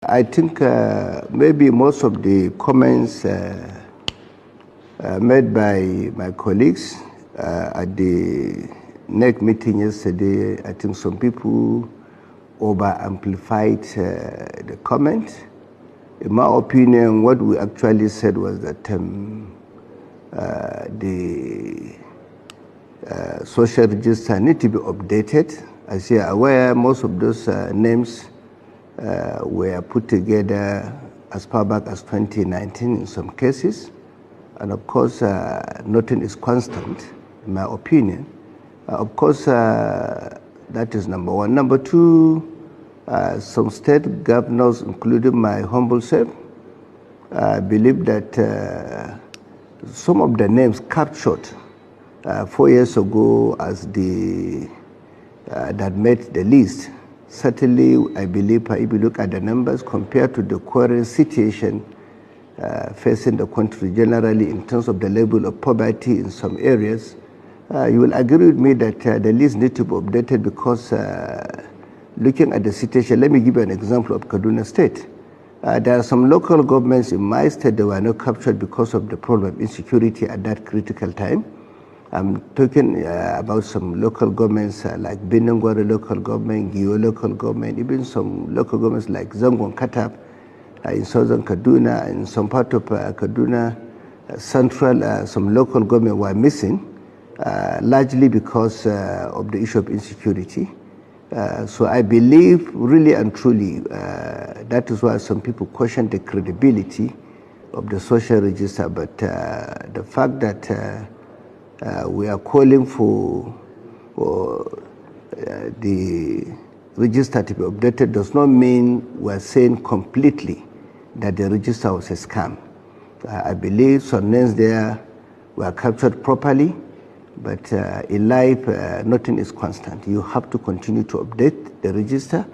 I think maybe most of the comments made by my colleagues at the NEC meeting yesterday, I think some people over-amplified the comment. In my opinion, what we actually said was that the social register need to be updated. As you are aware, most of those names were put together as far back as 2019 in some cases. And of course, nothing is constant, in my opinion. Of course, that is number one. Number two, some state governors, including my humble self, believe that some of the names captured 4 years ago as the that made the list. Certainly, I believe if you look at the numbers compared to the current situation facing the country generally in terms of the level of poverty in some areas, you will agree with me that the list needs to be updated because looking at the situation, let me give you an example of Kaduna State. There are some local governments in my state that were not captured because of the problem of insecurity at that critical time. I'm talking about some local governments like Binangwari local government, Gio local government, even some local governments like Zangon Katab in southern Kaduna, and some part of Kaduna Central, some local government were missing, largely because of the issue of insecurity. So I believe really and truly that is why some people question the credibility of the social register, but the fact that we are calling for the register to be updated does not mean we are saying completely that the register was a scam. I believe some names there were captured properly, but in life, nothing is constant. You have to continue to update the register.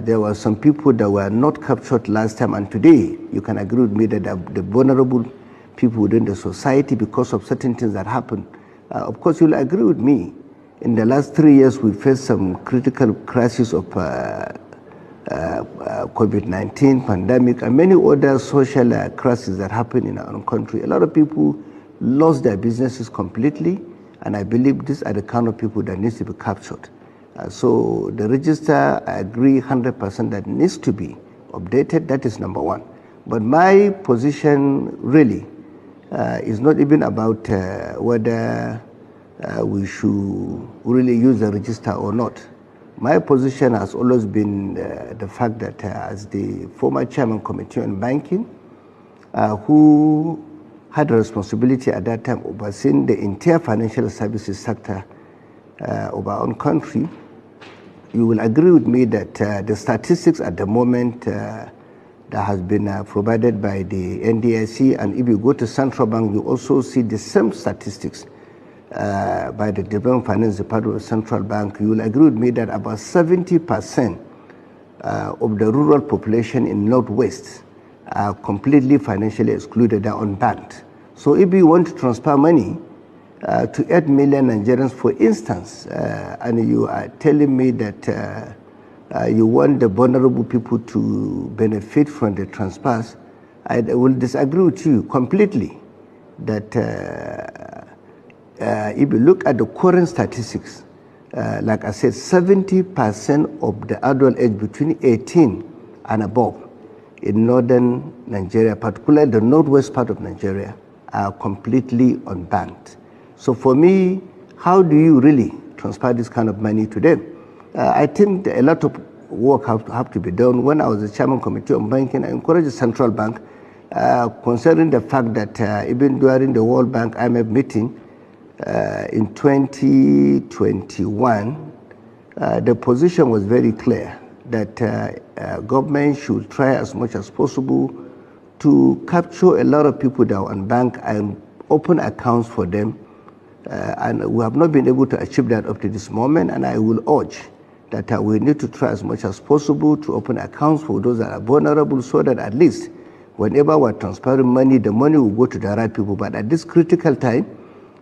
There were some people that were not captured last time, and today you can agree with me that the vulnerable people within the society because of certain things that happen. Of course, you'll agree with me. In the last 3 years, we faced some critical crises of COVID-19 pandemic and many other social crises that happened in our own country. A lot of people lost their businesses completely, and I believe these are the kind of people that needs to be captured. So the register, I agree 100% that needs to be updated. That is number one. But my position really is not even about whether we should really use the register or not. My position has always been the fact that as the former chairman committee on banking, who had a responsibility at that time overseeing the entire financial services sector of our own country, you will agree with me that the statistics at the moment that has been provided by the NDIC, and if you go to Central Bank, you also see the same statistics by the Development Finance Department of Central Bank. You will agree with me that about 70% of the rural population in Northwest are completely financially excluded, are unbanked. So if you want to transfer money to 8 million Nigerians, for instance, and you are telling me that you want the vulnerable people to benefit from the transfers, I will disagree with you completely that if you look at the current statistics, like I said, 70% of the adult age between 18 and above in northern Nigeria, particularly the northwest part of Nigeria, are completely unbanked. So for me, how do you really transfer this kind of money to them? I think a lot of work have to be done. When I was the chairman committee on banking, I encouraged the central bank considering the fact that even during the World Bank IMF meeting in 2021, the position was very clear that government should try as much as possible to capture a lot of people that are unbanked and open accounts for them. And we have not been able to achieve that up to this moment, and I will urge that we need to try as much as possible to open accounts for those that are vulnerable, so that at least whenever we're transferring money, the money will go to the right people. But at this critical time,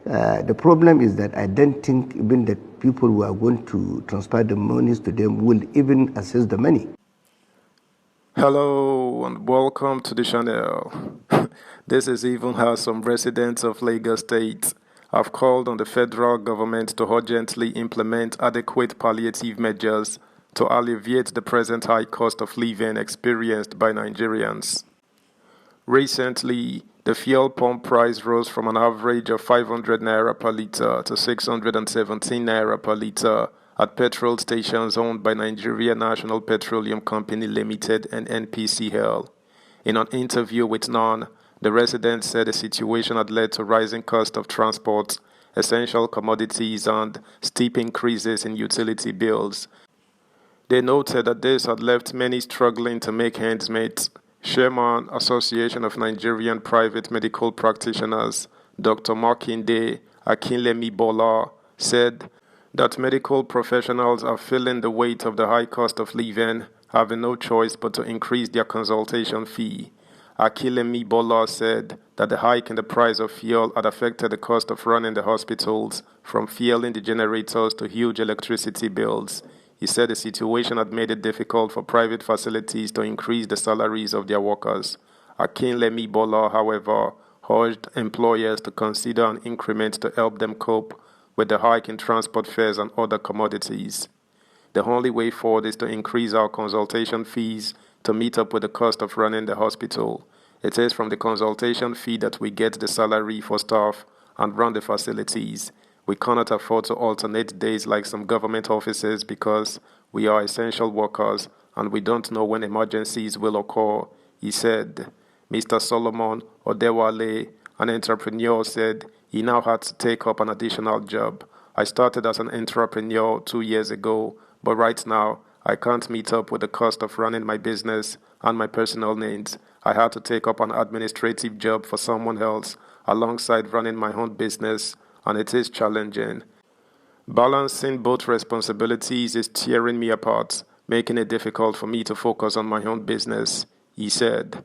the problem is that I don't think even the people who are going to transfer the monies to them will even access the money. Hello and welcome to the channel. This is even how some residents of Lagos State have called on the federal government to urgently implement adequate palliative measures to alleviate the present high cost of living experienced by Nigerians. Recently, the fuel pump price rose from an average of 500 naira per litre to 617 naira per litre at petrol stations owned by Nigeria National Petroleum Company Limited and NPCL. In an interview with NON, the resident said the situation had led to rising cost of transport, essential commodities, and steep increases in utility bills. They noted that this had left many struggling to make ends meet. Chairman, Association of Nigerian Private Medical Practitioners, Dr. Makinde Akinlemi Bola, said that medical professionals are feeling the weight of the high cost of living, having no choice but to increase their consultation fee. Akinlemi Bola said that the hike in the price of fuel had affected the cost of running the hospitals, from fueling the generators to huge electricity bills. He said the situation had made it difficult for private facilities to increase the salaries of their workers. Akinlemi Bola, however, urged employers to consider an increment to help them cope with the hike in transport fares and other commodities. The only way forward is to increase our consultation fees to meet up with the cost of running the hospital. It is from the consultation fee that we get the salary for staff and run the facilities. We cannot afford to alternate days like some government offices because we are essential workers and we don't know when emergencies will occur, he said. Mr. Solomon Odewale, an entrepreneur, said he now had to take up an additional job. I started as an entrepreneur 2 years ago, but right now I can't meet up with the cost of running my business and my personal needs. I had to take up an administrative job for someone else alongside running my own business, and it is challenging. Balancing both responsibilities is tearing me apart, making it difficult for me to focus on my own business, he said.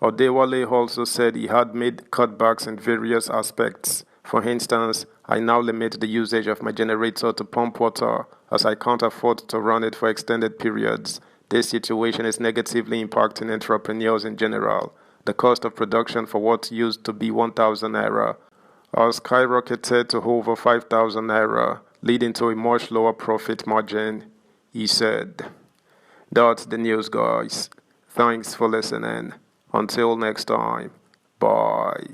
Odewale also said he had made cutbacks in various aspects. For instance, I now limit the usage of my generator to pump water as I can't afford to run it for extended periods. This situation is negatively impacting entrepreneurs in general. The cost of production for what used to be 1,000 naira has skyrocketed to over 5,000 naira, leading to a much lower profit margin, he said. That's the news, guys. Thanks for listening. Until next time, bye.